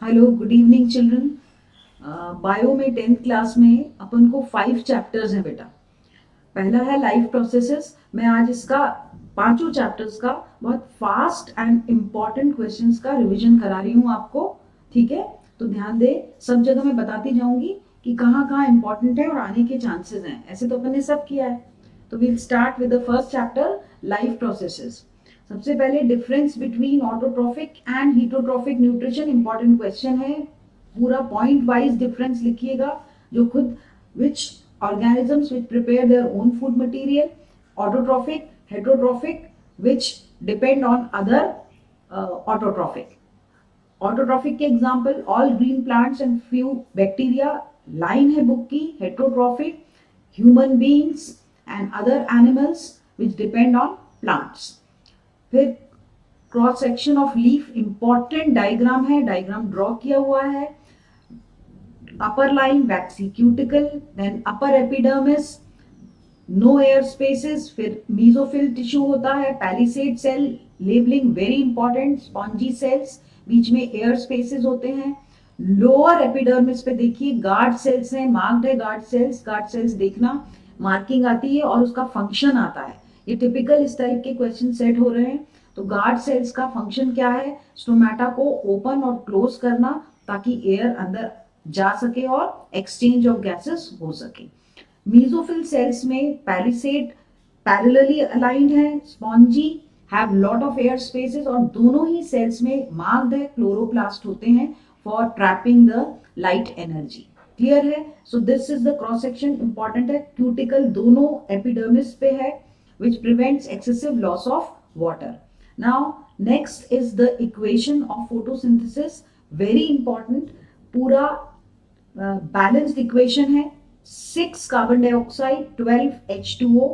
Hello, good evening children. Bio में 10th class में अपन को 5 चैप्टर्स हैं बेटा। पहला है लाइफ प्रोसेसेस। मैं आज इसका पांचों चैप्टर्स का बहुत फास्ट एंड इम्पॉर्टेंट क्वेश्चंस का रिवीजन करा रही हूँ आपको। ठीक है, तो ध्यान दे, सब जगह मैं बताती जाऊंगी कि कहाँ कहाँ इंपॉर्टेंट है और आने के चांसेस हैं। ऐसे तो अपन ने सब किया है। तो we'll start with the first chapter, life processes. सबसे पहले difference between autotrophic and heterotrophic nutrition, important question है। पूरा पॉइंट वाइज डिफरेंस लिखिएगा, जो खुद which organisms which prepare their own food material, autotrophic, heterotrophic, which depend on other autotrophic. Autotrophic के example all green plants and few bacteria, line है book की। heterotrophic, human beings and other animals which depend on plants। फिर cross section of leaf, important diagram है, diagram draw किया हुआ है। Upper line waxy cuticle, then upper epidermis, no air spaces. फिर mesophyll tissue होता है, palisade cell, labelling very important, spongy cells, बीच में एयर स्पेसेस होते हैं। लोअर एपिडर्मिस पे देखिए गार्ड सेल्स हैं, मार्क्ड है गार्ड सेल्स। गार्ड सेल्स देखना, मार्किंग आती है और उसका फंक्शन आता है। ये टिपिकल इस टाइप के क्वेश्चन सेट हो रहे हैं। तो गार्ड सेल्स का फंक्शन क्या है? स्टोमेटा को ओपन और क्लोज करना, ताकि एयर अंदर जा सके और एक्सचेंज ऑफ गैसेस हो सके। मीजोफिल सेल्स में पैलिसेड पैरेलली अलाइंड है, spongy have lot of air spaces, और दोनों ही सेल्स में मार्क्ड है क्लोरोप्लास्ट होते हैं for trapping the light energy. Clear है? So this is the cross section, important है। क्यूटिकल दोनों एपिडर्मिस पे है, which prevents excessive loss of water. Now next is the equation of photosynthesis, very important। पूरा balanced equation है। 6 carbon dioxide, 12 H2O,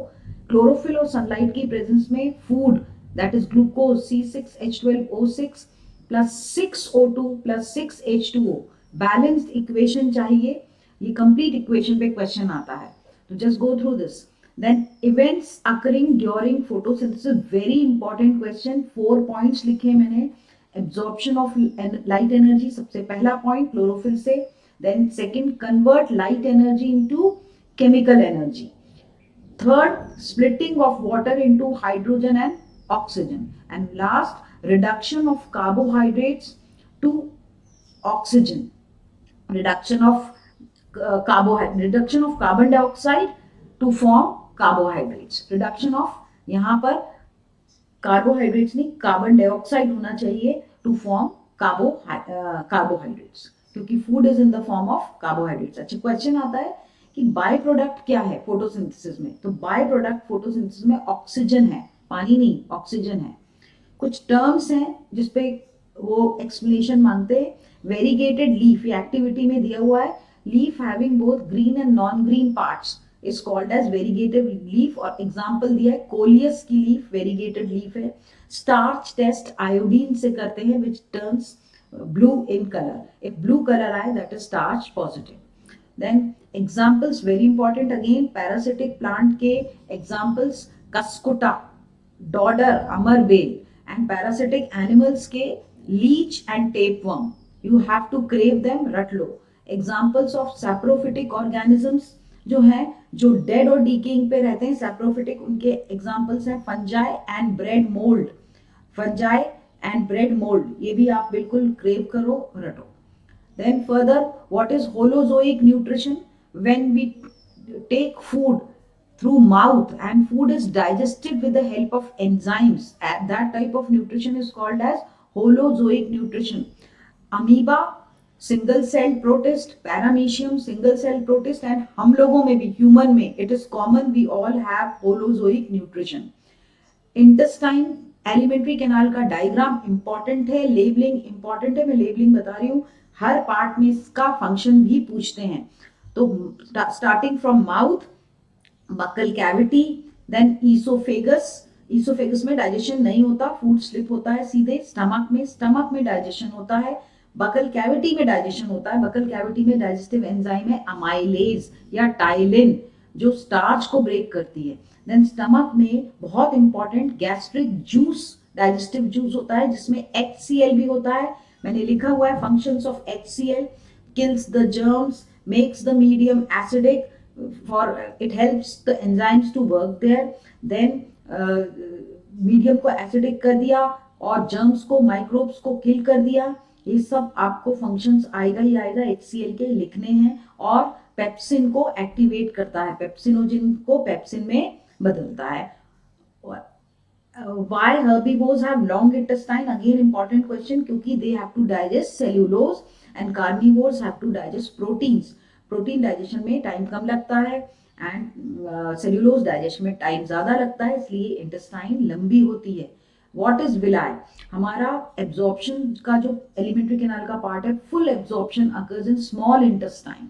chlorophyll और sunlight की presence में food that is glucose C6H12O6 plus 6O2 plus 6H2O। Balanced equation चाहिए, ये complete equation पे question आता है। तो just go through this. Then events occurring during photosynthesis, very important question. 4 points लिखे मैंने। एब्जॉर्प्शन ऑफ लाइट एनर्जी सबसे पहला पॉइंट क्लोरोफिल से। Then second, convert light energy into chemical energy. Third, splitting of water into hydrogen and oxygen. And last, reduction of carbohydrates to oxygen. Reduction of reduction of carbon dioxide to form carbohydrates. Reduction of, यहाँ पर carbohydrates नहीं, carbon dioxide होना चाहिए to form carbohydrates, क्योंकि food is in the form of carbohydrates. अच्छा, question आता है कि बाय प्रोडक्ट क्या है फोटोसिंथेसिस में? तो बाय प्रोडक्ट फोटोसिंथेसिस में ऑक्सीजन है, पानी नहीं, ऑक्सीजन है। कुछ टर्म्स हैं जिसपे वो एक्सप्लेनेशन मांगते हैं। वेरीगेटेड लीफ, ये एक्टिविटी में दिया हुआ है। Leaf having both green and non green parts is called as variegated leaf, और एग्जाम्पल दिया है कोलियस की लीफ वेरीगेटेड लीफ है। स्टार्च टेस्ट आयोडीन से करते हैं, which turns blue in colour. If blue colour आए that is starch positive. Then examples very important again, parasitic plant के एग्जाम्पल्स कस्कुटा, डॉडर, अमरबेल, एंड पैरासिटिक एनिमल्स के leech and tapeworm. You have to crave them, रट लो। Examples of saprophytic organisms जो है, जो dead और decaying पे रहते हैं, सैप्रोफिटिक, उनके एग्जाम्पल्स हैं fungi and bread mould. Fungi and bread mould, ये भी आप बिल्कुल क्रेव करो, रटो। Then further, what is holozoic nutrition? When we take food through mouth and food is digested with the help of enzymes, that type of nutrition is called as holozoic nutrition. Amoeba single cell protist, paramecium single cell protist, and हम लोगों में भी, human में, it is common, we all have holozoic nutrition. Intestine elementary canal का diagram important है, labelling important है, मैं labelling बता रही हूँ। हर पार्ट में इसका फंक्शन भी पूछते हैं। तो starting from mouth, buccal cavity, then oesophagus. Oesophagus में डाइजेशन नहीं होता, फूड स्लिप होता है सीधे स्टमक में। स्टमक में डाइजेशन होता है, बकल कैविटी में डाइजेशन होता है। बकल कैविटी में डाइजेस्टिव एंजाइम है अमाइलेज या टाइलिन, जो स्टार्च को ब्रेक करती है। देन स्टमक में बहुत important gastric juice, digestive juice होता है, जिसमें HCl भी होता है, मैंने लिखा हुआ है functions of HCl: kills the germs, makes the medium acidic, for it helps the enzymes to work there, then medium को एसिडिक कर दिया और जर्म्स को, माइक्रोब्स को किल कर दिया। ये सब आपको फंक्शंस आएगा ही आएगा HCl के लिखने हैं। और पेप्सिन को एक्टिवेट करता है, पेप्सिनोजिन को पेप्सिन में बदलता है। Why herbivores have long intestine? Again important question, क्योंकि they have to digest cellulose and carnivores have to digest proteins. Protein digestion में टाइम कम लगता है एंड सेल्यूलोज डाइजेशन में टाइम ज्यादा लगता है, इसलिए इंटेस्टाइन लंबी होती है। What is villi? हमारा एब्जॉर्प्शन का जो एलिमेंट्री कैनाल का पार्ट है, full absorption occurs in small intestine.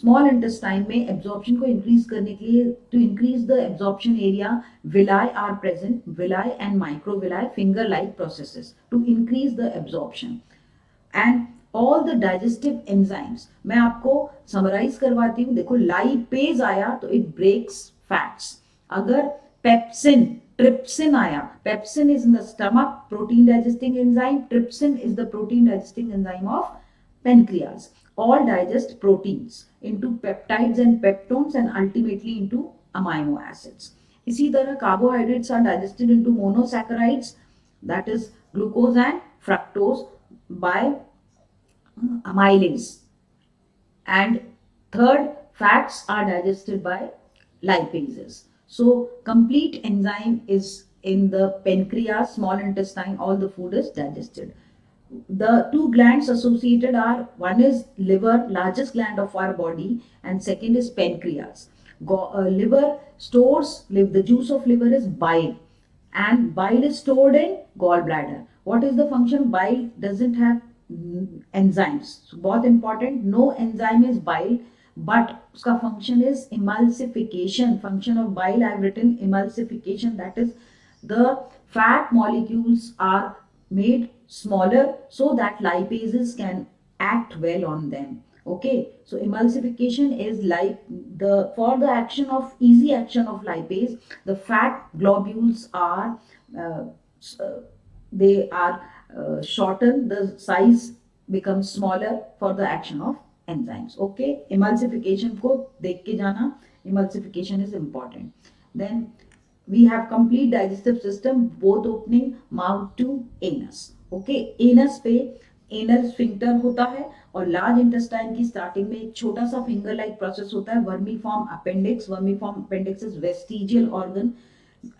Small intestine में एब्जॉर्प्शन को इंक्रीज करने के लिए, to increase the absorption area, villi are present, villi and microvilli, finger like processes to increase the absorption and all the digestive enzymes. मैं आपको summarise करवाती हूँ। देखो, लाइपेज आया तो इट ब्रेक्स फैट्स। अगर पेप्सिन, ट्रिप्सिन आया, pepsin is in the stomach, protein digesting enzyme, trypsin is the protein digesting enzyme of pancreas. All digest proteins into peptides and peptones and ultimately into amino acids. इसी तरह carbohydrates are digested into monosaccharides, that is glucose and fructose, by amylase. And third, fats are digested by lipases. So complete enzyme is in the pancreas, small intestine, all the food is digested. The two glands associated are, one is liver, largest gland of our body, and second is pancreas. Liver stores, the juice of liver is bile, and bile is stored in gallbladder. What is the function? Bile doesn't have enzymes, so बहुत important, no enzyme is bile, but उसका function is emulsification. Function of bile I have written emulsification, that is the fat molecules are made smaller so that lipases can act well on them. Okay, so emulsification is like for the action of, easy action of lipase, the fat globules are uh, they are shortened, the size becomes smaller for the action of enzymes. Okay, emulsification को देख के जाना, emulsification is important. Then we have complete digestive system, both opening mouth to anus. Okay, anus पे anal sphincter होता है और large intestine की starting में एक छोटा सा फिंगर लाइक प्रोसेस होता है, vermiform appendix. Vermiform appendix is vestigial organ.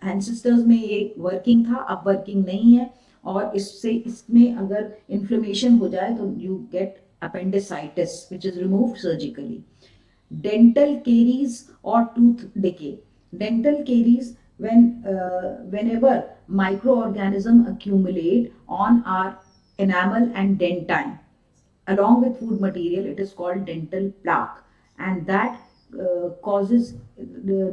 Ancestors में ये वर्किंग था, अब वर्किंग नहीं है, और इसमें अगर इन्फ्लेमेशन हो जाए तो you get appendicitis, which is removed surgically. Dental caries or tooth decay. Dental caries, whenever microorganism accumulate on our enamel and dentine along with food material, it is called dental plaque, and that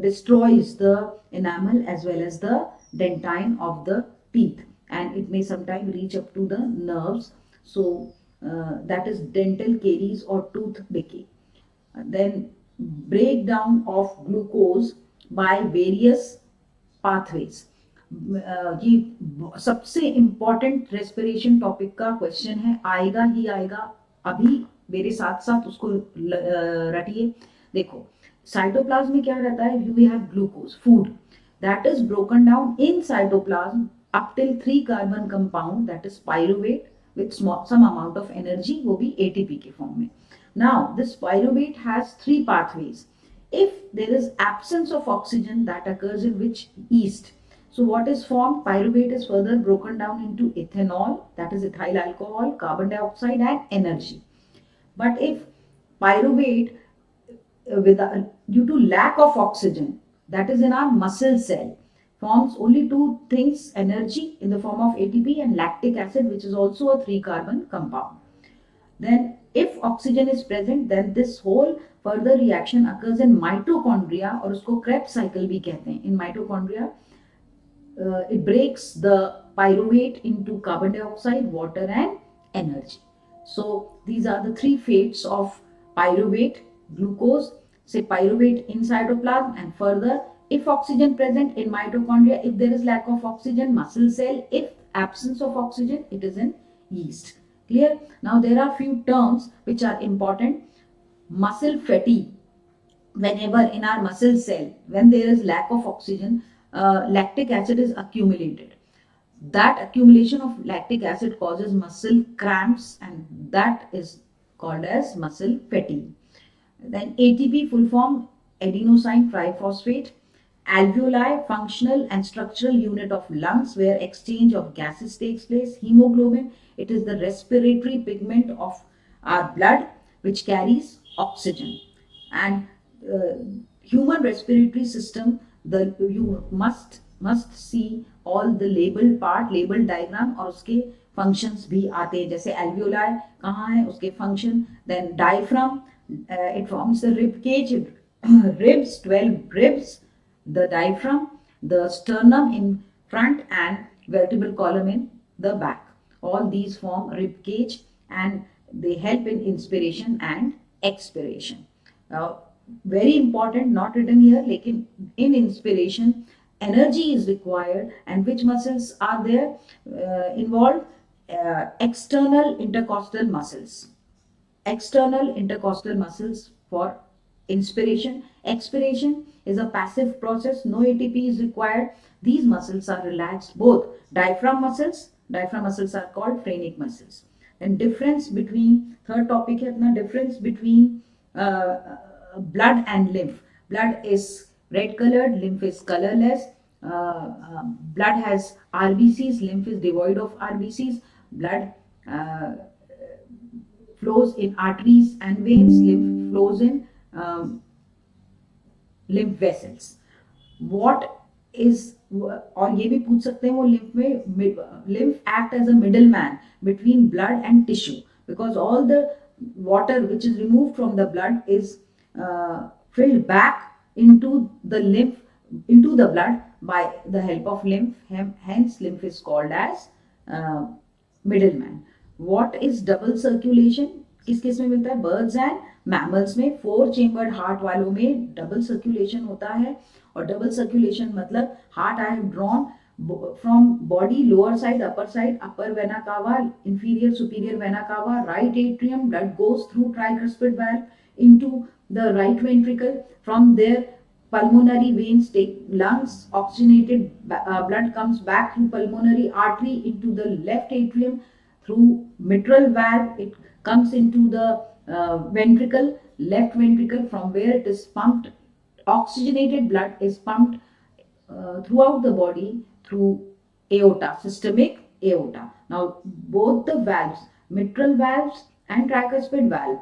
destroys the enamel as well as the dentine of the teeth, and it may sometimes reach up to the nerves. So that is dental caries or tooth decay. Then breakdown of glucose by various pathways. ये सबसे important respiration topic का question है, आएगा ही आएगा, अभी मेरे साथ साथ उसको रटिए। देखो, साइटोप्लाज्म में क्या रहता है, we have glucose, food, that is broken down in cytoplasm up till 3 carbon compound, that is pyruvate with some amount of energy, वो भी ATP के फॉर्म में। Now this pyruvate has 3 pathways. If there is absence of oxygen, that occurs in which? Yeast. So what is formed? Pyruvate is further broken down into ethanol, that is ethyl alcohol, carbon dioxide and energy. But if pyruvate due to lack of oxygen, that is in our muscle cell, forms only 2 things, energy in the form of ATP and lactic acid, which is also a 3 carbon compound. Then if oxygen is present, then this whole further reaction occurs in mitochondria, और उसको Krebs cycle भी कहते हैं। In mitochondria it breaks the pyruvate into carbon dioxide, water and energy. So these are the 3 fates of pyruvate, glucose, say pyruvate in cytoplasm, and further, if oxygen present in mitochondria, if there is lack of oxygen, muscle cell, if absence of oxygen, it is in yeast. Clear? Now there are few terms which are important. Muscle fatigue. Whenever in our muscle cell, when there is lack of oxygen, lactic acid is accumulated. That accumulation of lactic acid causes muscle cramps, and that is called as muscle fatigue. Then ATP, full form adenosine triphosphate. Alveoli, functional and structural unit of lungs where exchange of gases takes place. Hemoglobin, it is the respiratory pigment of our blood which carries oxygen. And uh, human respiratory system, the you must see all the label part, label diagram, और उसके functions भी आते हैं, जैसे alveoli कहाँ है उसके function. Then diaphragm, it forms the rib cage, ribs, 12 ribs, the diaphragm, the sternum in front, and vertebral column in the back. All these form rib cage, and they help in inspiration and expiration. Very important, not written here, लेकिन in inspiration energy is required, and which muscles are there involved? External intercostal muscles. External intercostal muscles for inspiration. Expiration is a passive process, no ATP is required. These muscles are relaxed. Both diaphragm muscles are called phrenic muscles. And difference between, third topic है अपना, difference between blood and lymph. Blood is red colored, lymph is colorless. Blood has RBCs, lymph is devoid of RBCs. Blood flows in arteries and veins, lymph flows in lymph vessels. What is, और ये भी पूछ सकते हैं वो lymph में, lymph act as a middleman between blood and tissue, because all the water which is removed from the blood is filled back into the lymph, into the blood by the help of lymph. Hence lymph is called as middleman. What is double circulation? किस किस में मिलता है? Birds and mammals में, 4 chambered heart वालों में double circulation होता है. और डबल सर्कुलेशन मतलब heart I have drawn from body, lower side, upper vena cava, inferior superior vena cava, right atrium, blood goes through tricuspid valve into the right ventricle. From there pulmonary veins take lungs, oxygenated blood comes back through pulmonary artery into the left atrium. Through mitral valve it comes into the ventricle, left ventricle, from where it is pumped. Oxygenated blood is pumped throughout the body through aorta, systemic aorta. Now both the valves, mitral valves and tricuspid valve,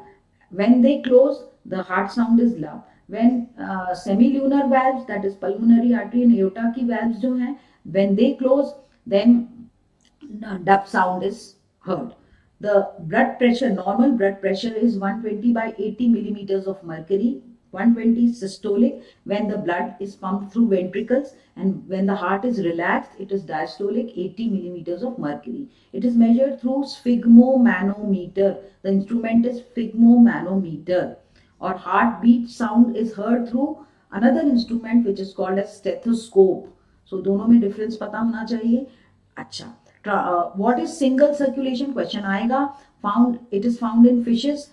when they close, the heart sound is loud. When semilunar valves, that is pulmonary artery and aorta की valves जो हैं, when they close, then dub sound is heard. The blood pressure, normal blood pressure is 120 by 80 millimeters of mercury. 120 systolic when the blood is pumped through ventricles, and when the heart is relaxed it is diastolic, 80 millimeters of mercury. It is measured through sphygmomanometer. The instrument is sphygmomanometer. Or heartbeat sound is heard through another instrument which is called as stethoscope. So दोनों में difference पता होना चाहिए. अच्छा, what is single circulation? Question आएगा. Found, it is found in fishes.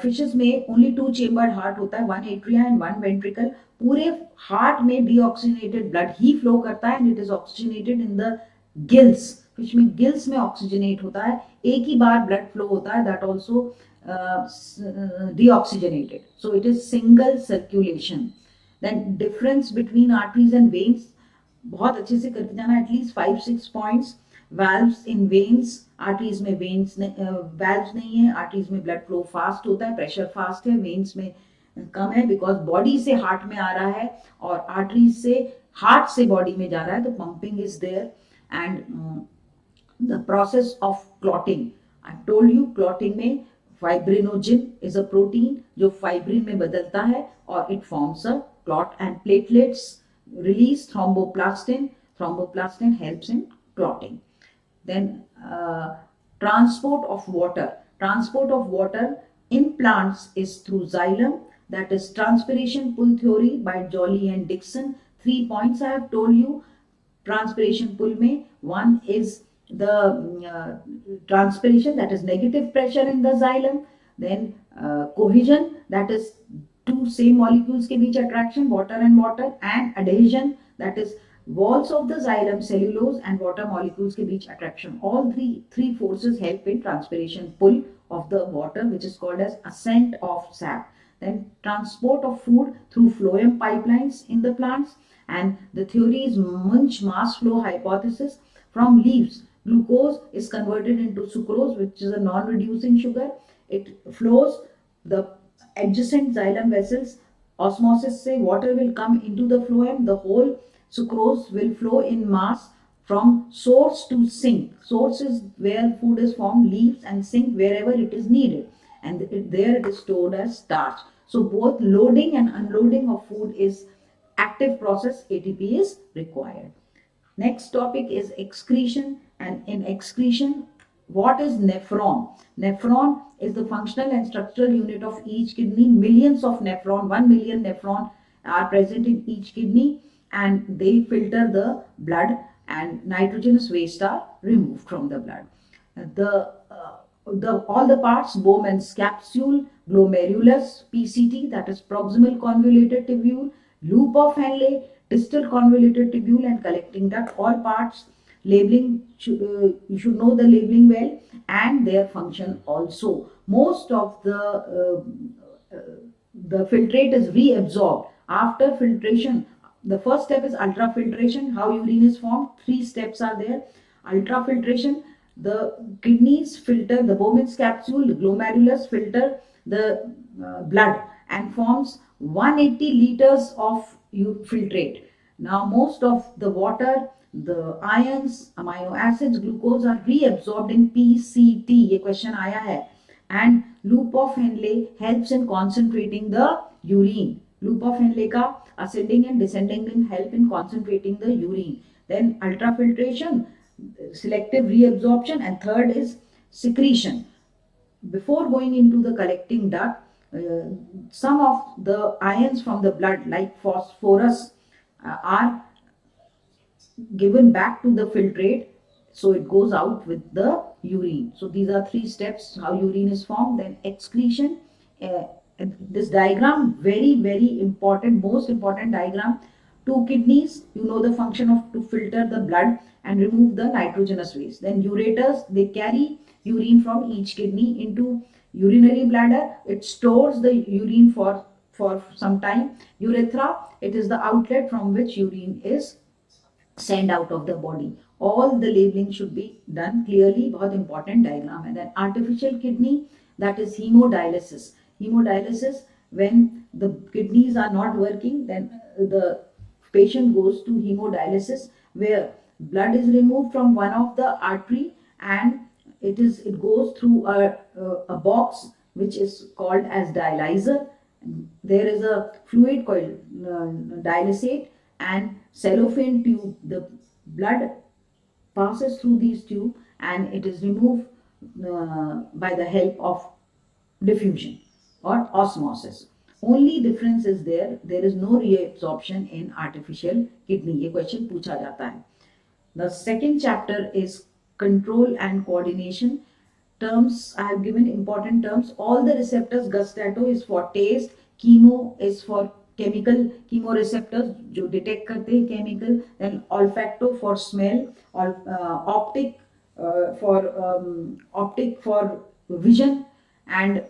Fishes में only 2 chambered heart होता है, 1 एट्रिया एंड 1 वेंट्रिकल. पूरे हार्ट में डीऑक्सीजनेटेड ब्लड ही फ्लो करता है, and it is oxygenated in the gills. Fish में गिल्स में ऑक्सीजनेट होता है, एक ही बार ब्लड फ्लो होता है, that also deoxygenated. So it is single circulation. Then difference between arteries and veins, बहुत अच्छे से करके जाना, at least 5-6 points. valves in veins, arteries में veins valves नहीं है, arteries में blood flow fast होता है, pressure fast है, veins में कम है, because body से heart में आ रहा है और arteries से heart से body में जा रहा है, तो pumping is there. And the process of clotting, I told you clotting में fibrinogen is a protein जो fibrin में बदलता है और it forms a clot, and platelets release thromboplastin. Thromboplastin helps in clotting. Then transport of water. Transport of water in plants is through xylem, that is transpiration pull theory by Joly and Dixon. 3 points I have told you. Transpiration pull में, one is the transpiration, that is negative pressure in the xylem. Then cohesion, that is two same molecules के बीच attraction, water and water. And adhesion, that is walls of the xylem, cellulose and water molecules के बीच attraction. All three forces help in transpiration pull of the water, which is called as ascent of sap. Then transport of food through phloem pipelines in the plants. And the theory is Munch mass flow hypothesis. From leaves, glucose is converted into sucrose, which is a non-reducing sugar. It flows the adjacent xylem vessels. Osmosis say water will come into the phloem. The whole sucrose will flow in mass from source to sink. Source is where food is formed, leaves, and sink wherever it is needed. And there it is stored as starch. So both loading and unloading of food is active process. ATP is required. Next topic is excretion. And in excretion, what is nephron? Nephron is the functional and structural unit of each kidney. Millions of nephron, 1 million nephron are present in each kidney, and they filter the blood, and nitrogenous waste are removed from the blood. All the parts, Bowman's capsule, glomerulus, PCT, that is proximal convoluted tubule, loop of Henle, distal convoluted tubule, and collecting duct. All parts, labeling, you should know the labeling well, and their function also. Most of the filtrate is reabsorbed after filtration. The first step is ultrafiltration. How urine is formed? Three steps are there. Ultrafiltration, the kidneys filter the Bowman's capsule, the glomerulus filter the blood and forms 180 liters of filtrate. Now most of the water, the ions, amino acids, glucose are reabsorbed in PCT. ये question आया है. And loop of Henle helps in concentrating the urine. Loop of Henle का ascending and descending limb help in concentrating the urine. Then ultrafiltration, selective reabsorption, and third is secretion. Before going into the collecting duct, some of the ions from the blood like phosphorus are given back to the filtrate, so it goes out with the urine. So these are three steps how urine is formed. Then excretion. This diagram, very important, most important diagram. Two kidneys, you know the function of to filter the blood and remove the nitrogenous waste. Then ureters, they carry urine from each kidney into urinary bladder. It stores the urine for some time. Urethra, it is the outlet from which urine is sent out of the body. All the labeling should be done clearly. बहुत important diagram. And then artificial kidney, that is hemodialysis. Hemodialysis, when the kidneys are not working, then the patient goes to hemodialysis, where blood is removed from one of the artery, and it goes through a box which is called as dialyzer. There is a fluid called dialysate and cellophane tube. The blood passes through these tube and it is removed by the help of diffusion or osmosis. Only difference is there is no reabsorption in artificial kidney. ये question पूछा जाता है. The second chapter is control and coordination. Terms, I have given important terms. All the receptors, gustato is for taste, chemo is for chemical chemoreceptors जो detect करते हैं chemical, then olfacto for smell, or optic for vision, and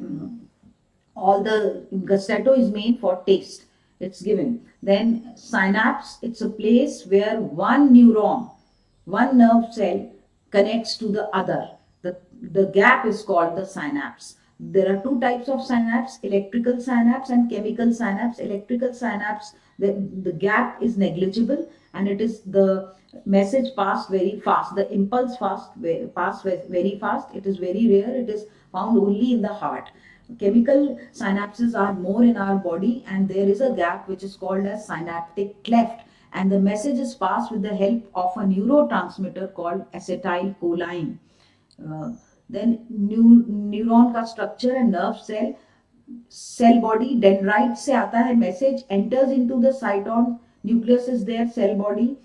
all the gustato is made for taste. It's given. Then synapse, it's a place where one neuron, one nerve cell connects to the other. The gap is called the synapse. There are two types of synapse, electrical synapse and chemical synapse. Electrical synapse, the gap is negligible and it is the message passed very fast. The impulse pass very fast. It is very rare. It is found only in the heart. Chemical synapses are more in our body, and there is a gap which is called as synaptic cleft, and the message is passed with the help of a neurotransmitter called acetylcholine. Then neuron का structure and nerve cell body, dendrite से आता है message, enters into the cytosol, nucleus is there, cell body,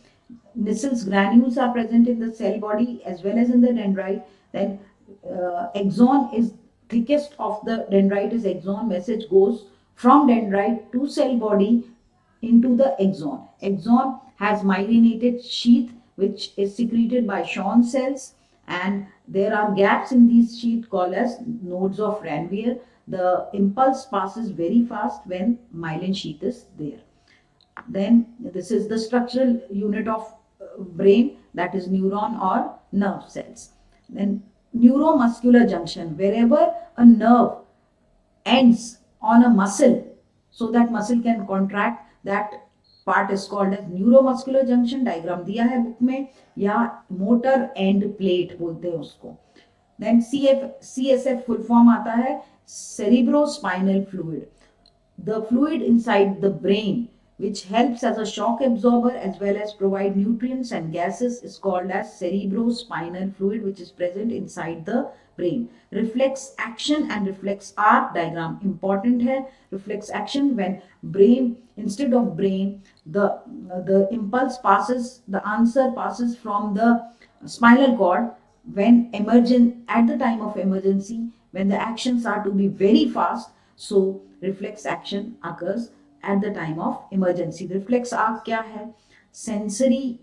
Nissls granules are present in the cell body as well as in the dendrite. Then axon is thickest of the dendrite is axon. Message goes from dendrite to cell body into the axon. Axon has myelinated sheath which is secreted by Schwann cells, and there are gaps in these sheath called as nodes of Ranvier. The impulse passes very fast when myelin sheath is there. Then this is the structural unit of brain, that is neuron or nerve cells. Then neuromuscular junction, wherever a nerve ends on a muscle, so that muscle can contract, that part is called as neuromuscular junction. Diagram दिया है book में, या motor end plate बोलते हैं उसको. Then CSF full form आता है cerebrospinal fluid, the fluid inside the brain which helps as a shock absorber as well as provide nutrients and gases is called as cerebrospinal fluid, which is present inside the brain. Reflex action and reflex arc diagram important hai. Reflex action, when brain, instead of brain, the impulse passes, the answer passes from the spinal cord. When emergent, at the time of emergency, when the actions are to be very fast, so reflex action occurs at the time of emergency. Reflex arc क्या है? Sensory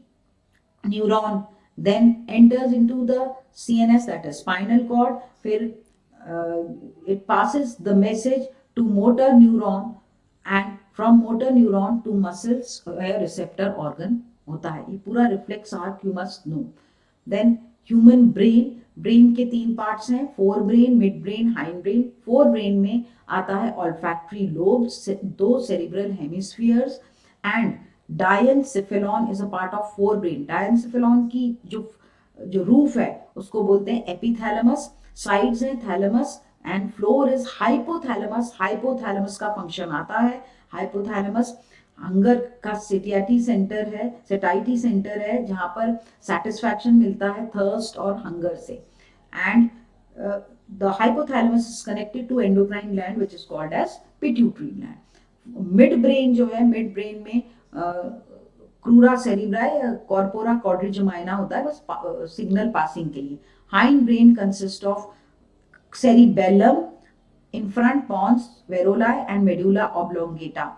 neuron then enters into the CNS, that is spinal cord. फिर it passes the message to motor neuron, and from motor neuron to muscles where receptor organ होता है. ये पूरा reflex arc you must know. Then human brain के 3 parts हैं, fore brain, mid brain, hind brain. Fore brain में आता है olfactory lobes, 2 cerebral hemispheres, and diencephalon is a part of fore brain. Diencephalon की जो रूफ है उसको बोलते हैं एपिथैलेमस. साइड्स हैं thalamus, and floor is hypothalamus. Hypothalamus का फंक्शन आता है, हाइपोथैलेमस हंगर का सेटाइटी सेंटर है जहां पर सेटिस्फैक्शन मिलता है थर्स्ट और हंगर से. And the hypothalamus is connected to endocrine gland which is called as pituitary gland. Mid brain जो है, मिड ब्रेन में क्रूरा सेरिब्रा या कॉर्पोरा क्वाड्रिजमाइना होता है बस सिग्नल पासिंग के लिए. Hind brain consist of cerebellum, in front pons, varoli and medulla oblongata.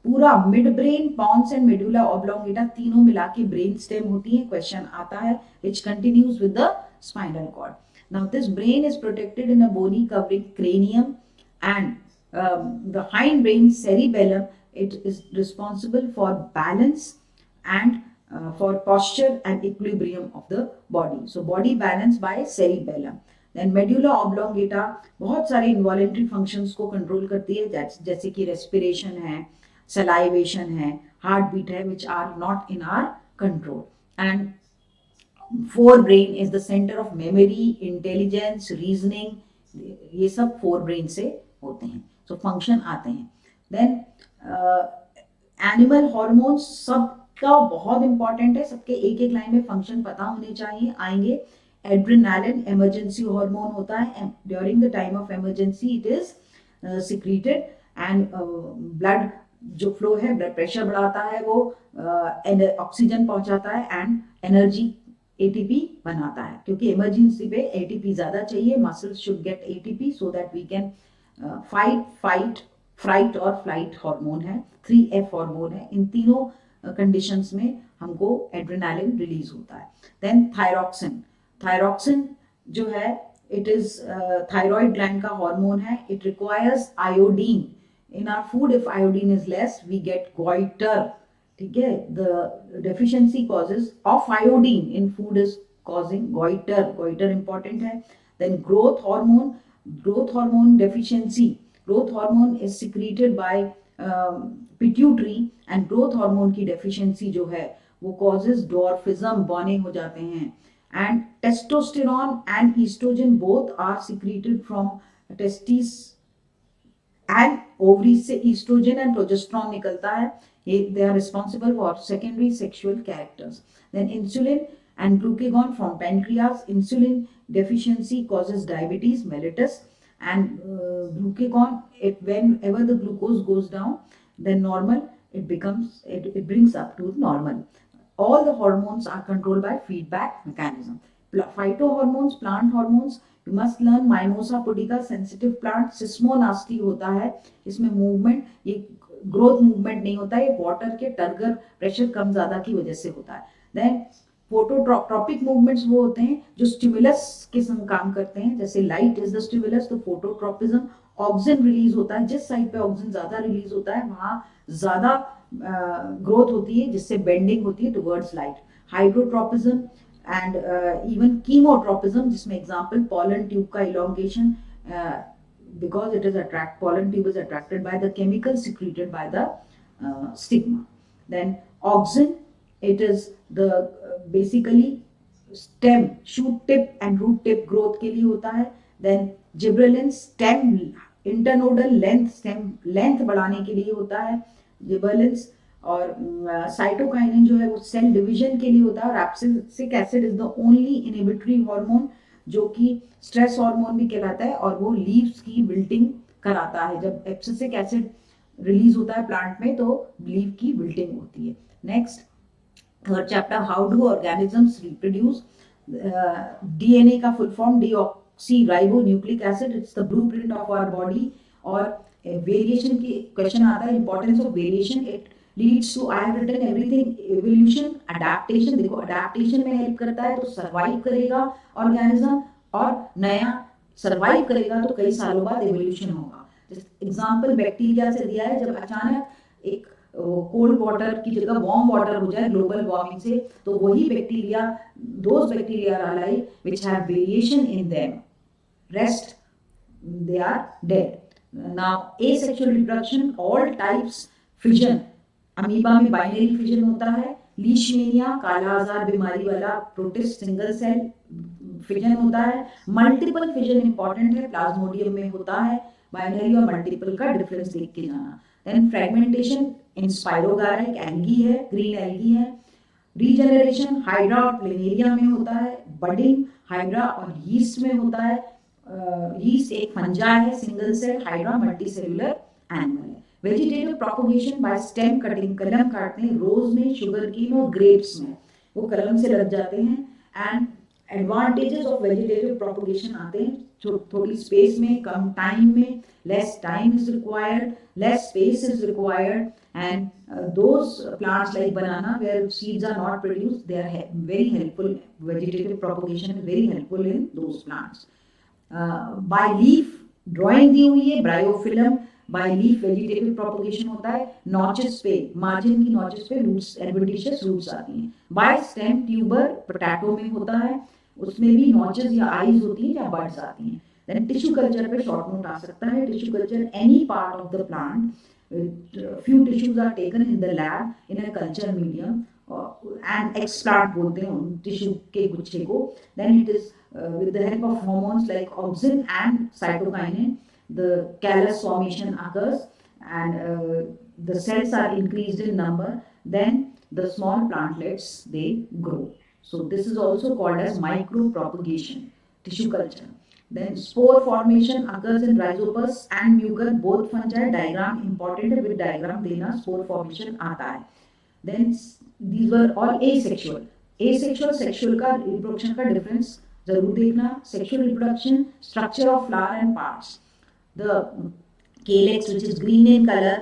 पूरा mid brain, pons and medulla oblongata तीनों मिला के ब्रेन स्टेम होती है. क्वेश्चन आता है which continues with the spinal cord. Now this brain is protected in a bony covering cranium, and the hind brain cerebellum, it is responsible for balance and for posture and equilibrium of the body. So body balance by cerebellum. Then medulla oblongata बहुत सारे involuntary functions को control करती है, जैसे कि respiration है, salivation है, heartbeat है, which are not in our control. And forebrain is the center of memory, intelligence, reasoning. ये सब forebrain से होते हैं. So function आते हैं. Then एनिमल हॉर्मोन्स सबका बहुत इंपॉर्टेंट है, सबके एक एक लाइन में फंक्शन पता होने चाहिए. आएंगे. एड्रेनालिन इमरजेंसी हार्मोन होता है. During the time of emergency it is secreted, and blood जो फ्लो है, ब्लड प्रेशर बढ़ाता है, वो ऑक्सीजन पहुंचाता है एंड एनर्जी एटीपी बनाता है. क्योंकि इमरजेंसी पे एटीपी ज्यादा चाहिए, muscles should get ATP so that we can fright और फ्लाइट हार्मोन है, 3F हार्मोन है. इन तीनों कंडीशंस में हमको एड्रेनालिन रिलीज होता है. देन थायरॉक्सिन जो है, इट इज थायराइड ग्लैंड का हार्मोन है. It requires iodine in our food. If iodine is less we get goitre. ठीक है, the deficiency causes of iodine in food is causing goiter important है. Then growth hormone deficiency. Growth hormone is secreted by pituitary, and growth hormone की deficiency जो है वो causes dwarfism, बौने हो जाते हैं. And testosterone and estrogen both are secreted from testes and ovaries से estrogen and progesterone निकलता है. They are responsible for secondary sexual characters. Then insulin and glucagon from pancreas. Insulin deficiency causes diabetes mellitus, and glucagon, whenever the glucose goes down, then normal, it brings up to normal. all the hormones are controlled by feedback mechanism. Phytohormones, plant hormones, you must learn Mimosa pudica, sensitive plant, सिस्मोनास्टी होता है, इसमें movement, ये growth movement नहीं होता है, ये water के turgor pressure कम ज्यादा की वजह से होता है. देन फोटोट्रॉपिक मूवमेंट्स वो होते हैं जो स्टिमुलस के संग काम करते हैं, जैसे लाइट इज द स्टिमुलस, तो फोटोट्रॉपिज्म. ऑक्सीजन रिलीज होता है, जिस साइड पे ऑक्सीजन ज्यादा रिलीज होता है वहां ज्यादा ग्रोथ होती है, जिससे बेंडिंग होती है towards light. Hydrotropism and even chemotropism, जिसमें एग्जांपल पॉलन ट्यूब का elongation, because it is pollen tube is attracted by the chemical secreted by the stigma. Then auxin, it is the basically stem, shoot tip and root tip growth के लिए होता है. Then gibberellin, stem internodal length, stem length बढ़ाने के लिए होता है gibberellin. और साइटोकाइनिन जो है वो सेल डिवीजन के लिए होता है. और abscisic acid is the only inhibitory hormone जो कि स्ट्रेस हार्मोन भी कहलाता है, और वो लीव्स की विल्टिंग कराता है. जब एब्सिसिक एसिड रिलीज होता है प्लांट में तो लीव की विल्टिंग होती है. Next, third chapter, how do organisms reproduce. DNA का full form deoxyribonucleic acid, it's the blueprint of our body. और वेरिएशन की क्वेश्चन आता है, importance of variation. It leads to, I have written everything, evolution, adaptation. देखो adaptation में help करता है तो सर्वाइव करेगा ऑर्गेनिज्म, और नया सर्वाइव करेगा तो कई सालों बाद एवोल्यूशन होगा. एग्जाम्पल बैक्टीरिया से दिया है, जब अचानक एक कोल्ड वाटर की जगह वार्म वाटर हो जाए ग्लोबल वार्मिंग से, तो वही bacteria, those bacteria are alive which have variation in them, rest they are dead. Now asexual reproduction, all types fission. Amoeba में बाइनरी फिजन होता है. लीशमेनिया, काला आजार बीमारी वाला प्रोटिस्ट सिंगल सेल फिजन होता है. मल्टीपल फिजन इंपॉर्टेंट है, प्लाज्मोडियम में होता है. बाइनरी और मल्टीपल का डिफरेंस देख के जाना. देन फ्रेगमेंटेशन इन स्पाइरोगारा, एक एल्गी है, ग्रीन एल्गी है. रीजनरेशन हाइड्रा और प्लेनेरिया में होता है. बडिंग हाइड्रा और यीस्ट में होता है. यीस्ट एक फंजा है, single cell. Hydra multicellular animal है. Vegetative propagation by stem cutting, कलम काटते हैं रोज में, शुगर केन और ग्रेप्स में, वो कलम से लग जाते हैं. And advantages of vegetative propagation आते हैं थोड़ी स्पेस में, कम टाइम में, less time is required, less space is required. And those plants like banana where seeds are not produced, they are very helpful. Vegetative propagation is very helpful in those plants. By leaf drawing दी हुई है, bryophyllum. By leaf vegetative propagation होता है. Notches पे, margin की notches पे roots, adventitious roots आती हैं. बाय स्टेम ट्यूबर पोटैटो में होता है, उसमें भी नॉचेस या आईज होती हैं या बड्स आती हैं. देन टिश्यू कल्चर पे शॉर्ट नोट आ सकता है. Tissue culture any part of the plant, few tissues are taken in the lab in a culture medium, and explant बोलते हैं उन टिश्यू के गुच्छे को. Then it is with the help of hormones like auxin and cytokinin, the callus formation occurs, and the cells are increased in number. Then the small plantlets, they grow. So this is also called as micropropagation, tissue culture. Then spore formation occurs in Rhizopus and Mucor, both fungi. Diagram important है, with diagram देना spore formation आता है. Then these were all asexual. Asexual, sexual का reproduction का difference जरूर देखना. Sexual reproduction, structure of flower and parts. The calyx, which is green in color,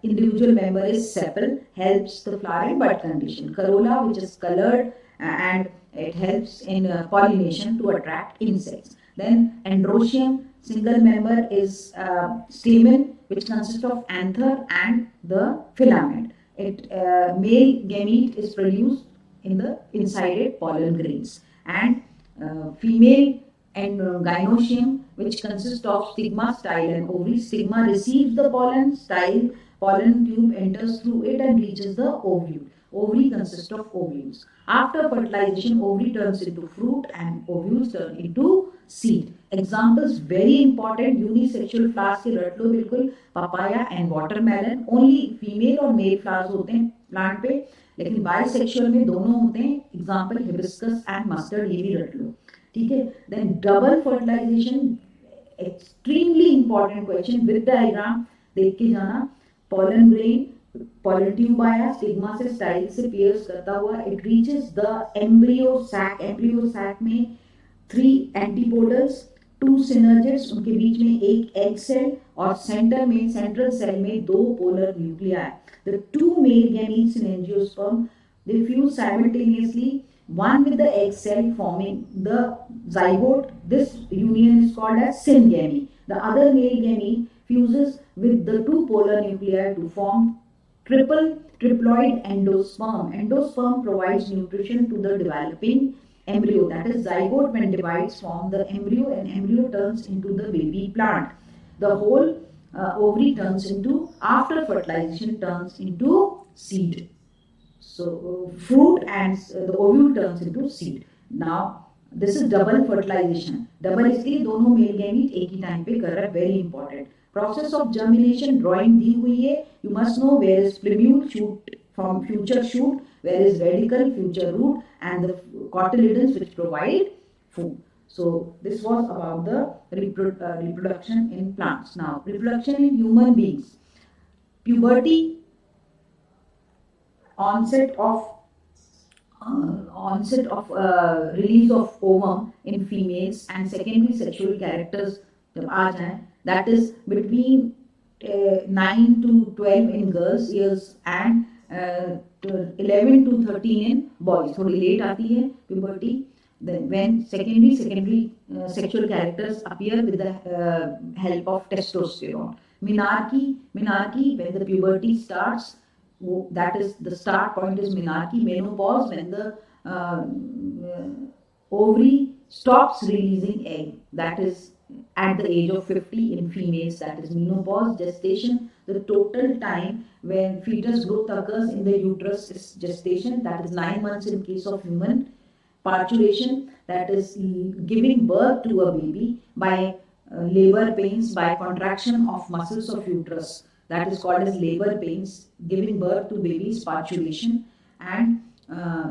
individual member is sepal, helps the flower and bud condition. Corolla, which is colored, and it helps in pollination to attract insects. Then androecium, single member, is stamen, which consists of anther and the filament. It male gamete is produced in the inside pollen grains, and female and gynoecium, which consists of stigma, style and ovary. Stigma receives the pollen, style, pollen tube enters through it and reaches the ovule. Ovary consists of ovules. After fertilization, ovary turns into fruit and ovules turn into seed. Examples very important, unisexual flowers के रट लो बिल्कुल, papaya and watermelon. Only female और male flowers होते हैं plant पे, लेकिन bisexual में दोनों होते हैं. Example hibiscus and mustard, ये भी रट लो, ठीक है. Then double fertilization, extremely important question, with diagram देख के जाना. Pollen grain pollen tube आया, स्टिग्मा से स्टाइल से पियर्स करता हुआ it reaches the embryo sac. Embryo sac में 3 एंटीपोडल्स, 2 सिनर्जिड्स, उनके बीच में एक एग सेल और सेंटर में सेंट्रल सेल में 2 polar nuclei. The 2 male gametes in angiosperm they fuse simultaneously, one with the egg cell forming the zygote. This union is called as syngamy. The other male gamete fuses with the 2 polar nuclei to form triploid endosperm. Endosperm provides nutrition to the developing embryo. That is, zygote when divides form the embryo and embryo turns into the baby plant. The whole ovary turns into, after fertilization, turns into seed. So fruit and the ovule turns into seed. Now this is double fertilization. Double इसलिए दोनों male gamete एक ही time पे कर रहा है. Very important. Process of germination drawing दी हुई है. You must know where is plumule shoot from future shoot, where is radical, future root, and the cotyledons which provide food. So this was about the reproduction in plants. Now reproduction in human beings. Puberty, onset of release of ovum in females and secondary sexual characters जब आ जाए, that is between 9 to 12 in girls years and 11 to 13 in boys. थोड़ी late आती है puberty. Then when secondary sexual characters appear with the help of testosterone. Menarche, when the puberty starts, that is the start point is menarche. Menopause, when the ovary stops releasing egg, that is at the age of 50 in females. That is menopause. Gestation, the total time when fetus growth occurs in the uterus is gestation, that is 9 months in case of human. Parturition, that is giving birth to a baby by labor pains, by contraction of muscles of uterus, that is called as labor pains. Giving birth to babies, parturition. And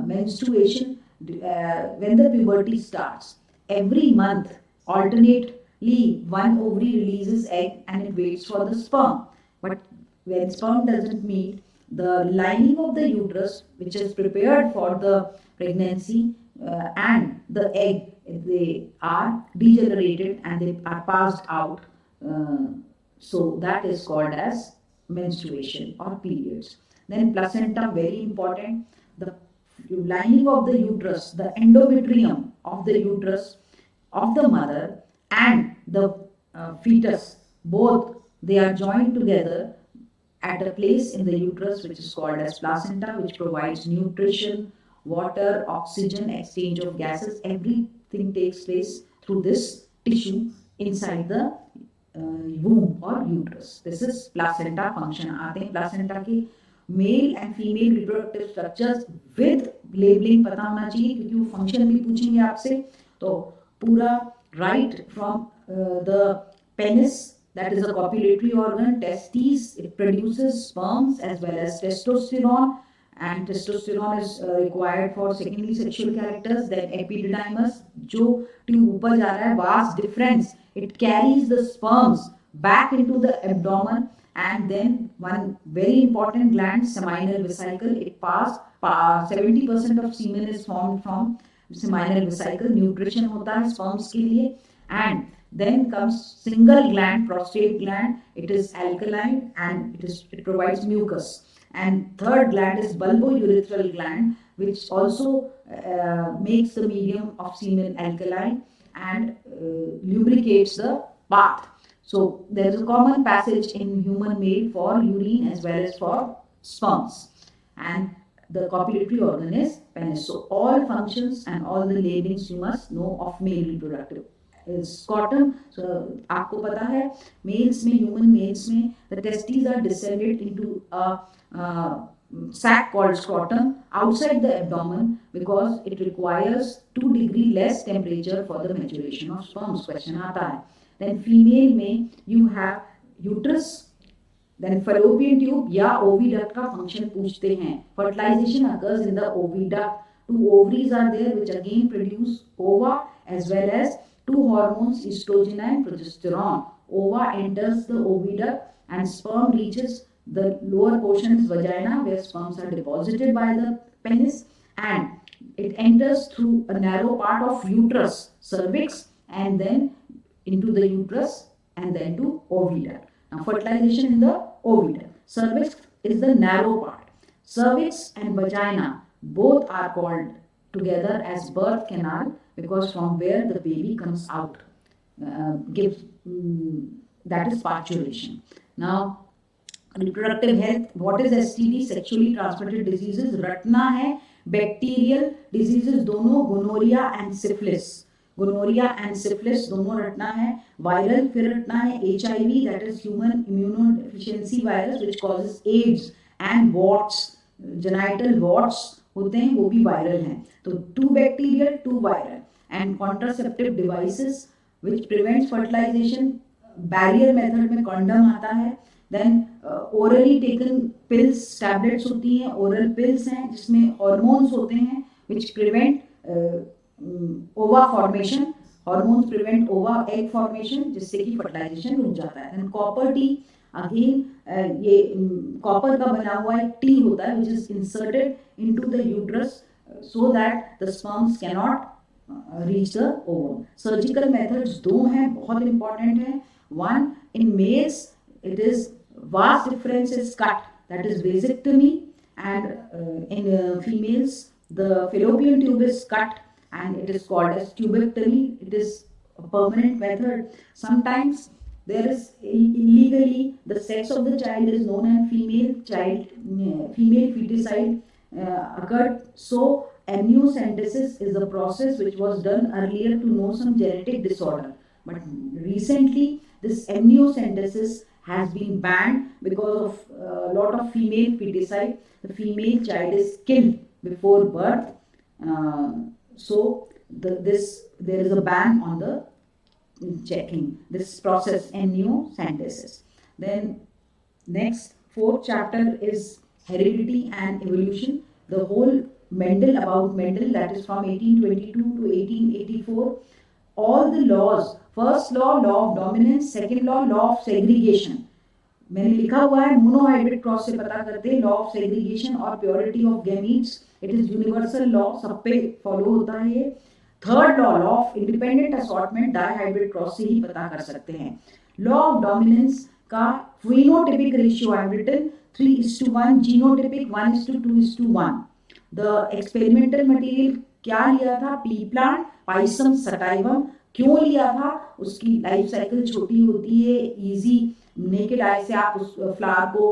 menstruation, when the puberty starts. Every month, alternately, one ovary releases egg and it waits for the sperm. But when sperm doesn't meet, the lining of the uterus, which is prepared for the pregnancy, and the egg, they are degenerated and they are passed out. So that is called as menstruation or periods. Then placenta, very important. The lining of the uterus, the endometrium of the uterus of the mother and the fetus, both they are joined together at a place in the uterus which is called as placenta, which provides nutrition, water, oxygen, exchange of gases. Everything takes place through this tissue inside the womb or uterus. This is placenta function. आते हैं placenta के male and female reproductive structures with labelling पता होना चाहिए, क्योंकि वो function भी पूछेंगे आपसे. तो पूरा right from the penis, that is a copulatory organ. Testes, it produces sperms as well as testosterone, and testosterone is required for secondary sexual characters. Then epididymis, जो ट्यूब ऊपर जा रहा है, vast difference, it carries the sperms back into the abdomen. And then one very important gland, seminal vesicle, it pass 70% of semen is formed from seminal vesicle. Nutrition होता है sperms के लिए. And then comes single gland, prostate gland. It is alkaline and it provides mucus. And third gland is bulbourethral gland, which also makes the medium of semen alkaline and lubricates the path. So there is a common passage in human male for urine as well as for sperms. And the copulatory organ is penis. So all functions and all the labelings you must know of male reproductive. Scrotum, so आपको पता है mails में, human mails में the testes are descended into a sac called scrotum outside the abdomen because it requires 2 degree less temperature for the maturation of sperms. Question आता है. Then female में you have uterus, then fallopian tube या oviduct का function पूछते हैं. Fertilization occurs in the oviduct. 2 ovaries are there which again produce ova as well as 2 hormones, estrogen and progesterone. Ova enters the oviduct and sperm reaches The lower portion is vagina, where sperms are deposited by the penis, and it enters through a narrow part of uterus, cervix, and then into the uterus and then to oviduct. Now, fertilization in the oviduct. Cervix is the narrow part. Cervix and vagina both are called together as birth canal because from where the baby comes out, gives that is parturition. Now, reproductive health, what is STD, sexually transmitted diseases, रटना है bacterial diseases दोनों, gonorrhoea and syphilis, gonorrhoea and syphilis दोनों रटना है, viral फिर रटना है HIV, that is human immunodeficiency virus which causes AIDS and warts, genital warts होते हैं वो भी वायरल हैं, तो 2 bacterial 2 viral, and contraceptive devices which prevents fertilisation, barrier method में कॉन्डम आता है, then orally taken pills, tablets होती हैं, ओरल पिल्स हैं जिसमें हॉर्मोन्स होते हैं विच प्रिवेंट ओवा फॉर्मेशन, हॉर्मोन्स प्रिवेंट ओवा एग फॉर्मेशन जिससे कि फर्टिलाइजेशन रुक जाता है। देन कॉपर टी, अगेन ये कॉपर का बना हुआ एक टी होता है which is inserted into the uterus so that the sperms can not reach the ovum. Surgical methods 2 हैं, बहुत इंपॉर्टेंट है। One, in males it is vast difference is cut, that is vasectomy, and in females the fallopian tube is cut and it is called as tubectomy. It is a permanent method. Sometimes there is illegally the sex of the child is known as female child, female feticide occurred. So amniocentesis is a process which was done earlier to know some genetic disorder, but recently this amniocentesis has been banned because of a lot of female feticide. The female child is killed before birth. So there is a ban on the checking this process, amniocentesis. Then next 4th chapter is heredity and evolution. The whole Mendel, about Mendel, that is from 1822 to 1884. All the laws, first law of dominance, second law of segregation, मैंने लिखा हुआ है monohybrid cross से पता करते हैं, law of segregation और purity of gametes, it is universal law, सब पे फॉलो होता है ये। Third law of independent assortment dihybrid cross से ही पता कर सकते हैं। लॉ ऑफ डोमिनेंस का phenotypic ratio I have written 3:1, genotypic 1:2:1। The experimental material क्या लिया था, पी प्लांट, पाइसम सटाइवम। क्यों लिया था, उसकी लाइफ साइकिल छोटी होती है, इजी, नेकेड आई से आप उस फ्लावर को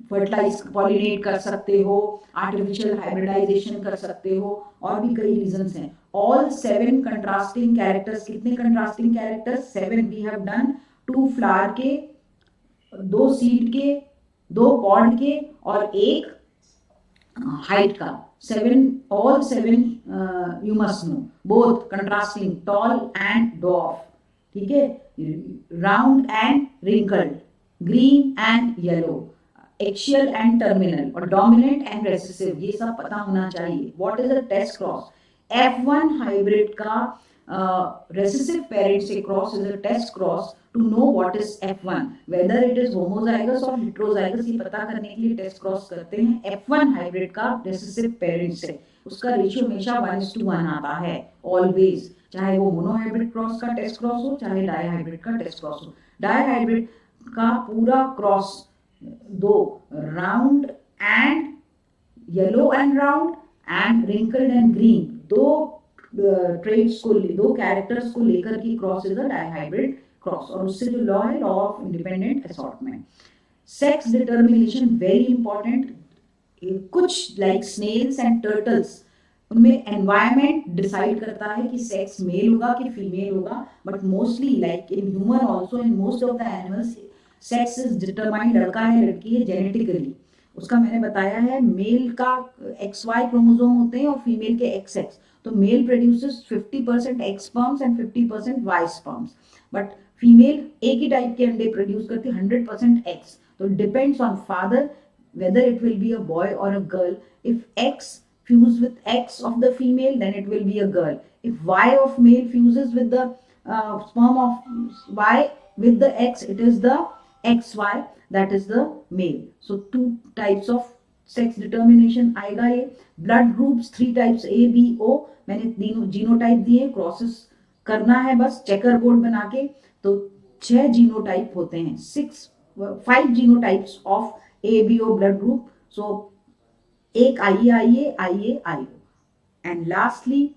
फर्टिलाइज पॉलिनेट कर सकते हो, आर्टिफिशियल हाइब्रिडाइजेशन कर सकते हो, और भी कई रीजंस हैं। ऑल 7 कंट्रास्टिंग कैरेक्टर्स, कितने contrasting characters, 7 we have done, 2 flower के, 2 सीड के, 2 पॉड के और 1 हाइट का। 7, all 7 you must know, both contrasting, tall and dwarf, ठीक है, round and wrinkled, green and yellow, axial and terminal, और dominant and recessive, ये सब पता होना चाहिए। What is a test cross? F1 hybrid का recessive parent से cross is a test cross to know what is F1, whether it is homozygous or heterozygous, ये पता करने के लिए टेस्ट क्रॉस करते हैं। F1 हाइब्रिड का recessive parent से उसका रेशियो हमेशा 1:1 आता है ऑलवेज, चाहे वो मोनोहाइब्रिड क्रॉस का टेस्ट क्रॉस हो चाहे डाइहाइब्रिड का टेस्ट क्रॉस हो। डाइहाइब्रिड का पूरा cross 2 round and yellow and round and wrinkled and green, 2 traits को, 2 कैरेक्टर्स को लेकर की cross is a dihybrid cross, और उससे जो लॉ है, law of independent assortment. Sex determination very important. कुछ लाइक स्नेल्स एंड टर्टल्स, उनमें एनवायरमेंट डिसाइड करता है कि सेक्स मेल होगा कि फीमेल होगा, but mostly like in human also, in most of the animals sex is determined, लड़का है लड़की है, जेनेटिकली। उसका मैंने बताया है, मेल का XY क्रोमोसोम होते हैं और फीमेल के XX, तो male produces 50% X sperms and 50% Y sperms, but female एक ही टाइप के अंडे प्रोड्यूस करती है 100% X, तो depends on father whether it will be a boy or a girl. If X fuse with X of the female, then it will be a girl. If Y of male fuses with the sperm of Y with the X, it is the XY, that is the male. So 2 types of sex determination आएगा ये. Blood groups 3 types A B O, मैंने तीनों genotype दिए, crosses करना है बस checker board बना के. तो 6 जीनोटाइप होते हैं, 5 genotypes of ABO blood group. So एक IA. And lastly,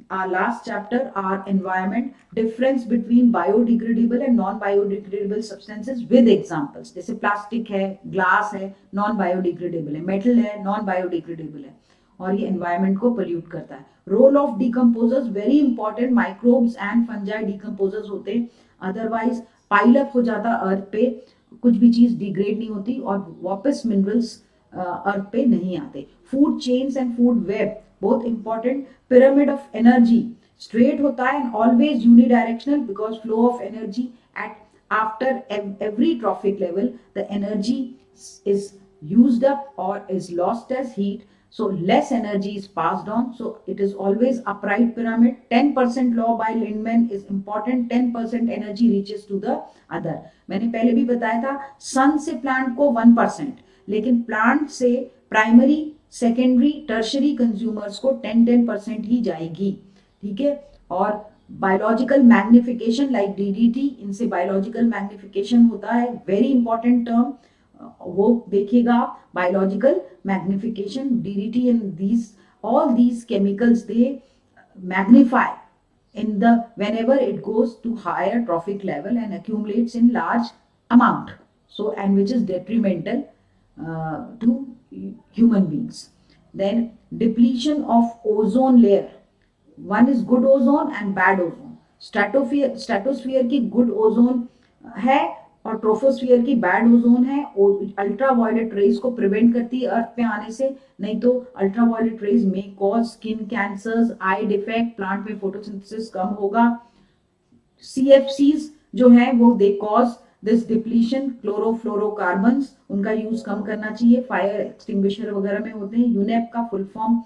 our last chapter, our environment, difference between biodegradable and non-biodegradable substances with examples. जैसे प्लास्टिक है, ग्लास है, नॉन बायोडिग्रेडेबल है, मेटल है, नॉन बायोडिग्रेडेबल है, और ये एनवायरमेंट को पोल्यूट करता है. Role of decomposers very important, microbes and fungi decomposers होते हैं, अदरवाइज पाइल अप हो जाता अर्थ पे, कुछ भी चीज डिग्रेड नहीं होती और वापस मिनरल्स अर्थ पे नहीं आते. Food chains and food web both important. Pyramid of energy straight होता है and always unidirectional because flow of energy at after every trophic level the energy is used up or is lost as heat, so less energy is passed on, so it is always upright pyramid. 10% law by Lindman is important, 10% energy reaches to the other. मैंने पहले भी बताया था सन से plant को 1%, लेकिन plant से primary secondary tertiary consumers को 10% ही जाएगी. ठीक है. और बायोलॉजिकल मैग्निफिकेशन लाइक DDT, इनसे बायोलॉजिकल मैग्निफिकेशन होता है, वेरी इंपॉर्टेंट टर्म, वो देखिएगा. Biological magnification, DDT and all these chemicals they magnify in the whenever it goes to higher trophic level and accumulates in large amount, so and which is detrimental to human beings. Then depletion of ozone layer, one is good ozone and bad ozone. Stratosphere की good ozone है और ट्रोफोस्फीयर की bad ozone है. Ultra violet rays को prevent करती है अर्थ पे आने से, नहीं तो अल्ट्रा वायलेट रेज में कॉज स्किन कैंसर्स, आई डिफेक्ट, प्लांट में फोटोसिंथेसिस कम होगा. CFCs जो है वो they cause this depletion. Chlorofluorocarbons, उनका यूज कम करना चाहिए, फायर एक्सटिंग्विशर वगैरह में होते हैं. यूनेप का फुल फॉर्म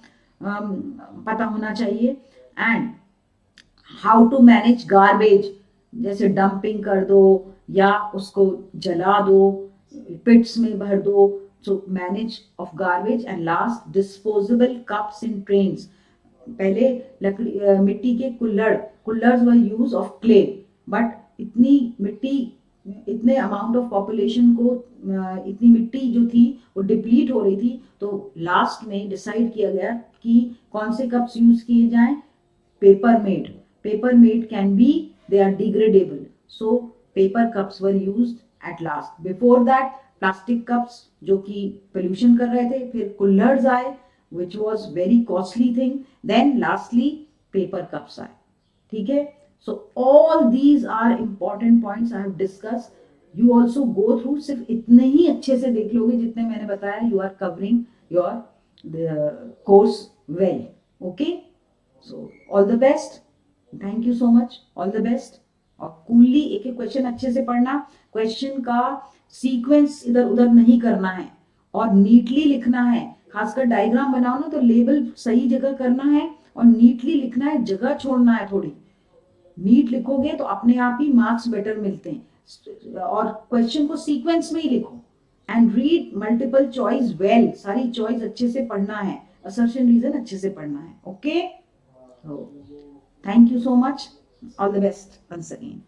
पता होना चाहिए. And how to manage garbage, जैसे डंपिंग कर दो या उसको जला दो, पिट्स में भर दो. So manage of garbage. And last disposable cups in trains. पहले लकड़ी मिट्टी के कुल्लर्स were use of clay, but इतनी मिट्टी, इतने अमाउंट ऑफ पॉपुलेशन को इतनी मिट्टी जो थी वो डिप्लीट हो रही थी, तो लास्ट में डिसाइड किया गया कि कौन से कप्स यूज किए जाएं. Paper made can be, they are degradable, so paper cups were used at last. Before that plastic cups जो कि पोल्यूशन कर रहे थे, फिर कुल्लर्स आए which was very costly thing, then lastly paper cups आए. ठीक है. So all these are important points I have discussed. You also go through, सिर्फ इतने ही अच्छे से देख लोगे जितने मैंने बताया, you are covering your the course well. Okay, so all the best. Thank you so much. All the best. और कूलली एक एक क्वेश्चन अच्छे से पढ़ना. क्वेश्चन का सीक्वेंस इधर उधर नहीं करना है और नीटली लिखना है. खासकर डायग्राम बनाओ ना तो लेबल सही जगह करना है और नीटली लिखना है, जगह छोड़ना है थोड़ी. नीट लिखोगे तो अपने आप ही मार्क्स बेटर मिलते हैं. और क्वेश्चन को सीक्वेंस में ही लिखो and read multiple choice well. सारी चॉइस अच्छे से पढ़ना है, असर्शन रीजन अच्छे से पढ़ना है. Okay, thank you so much. All the best once again.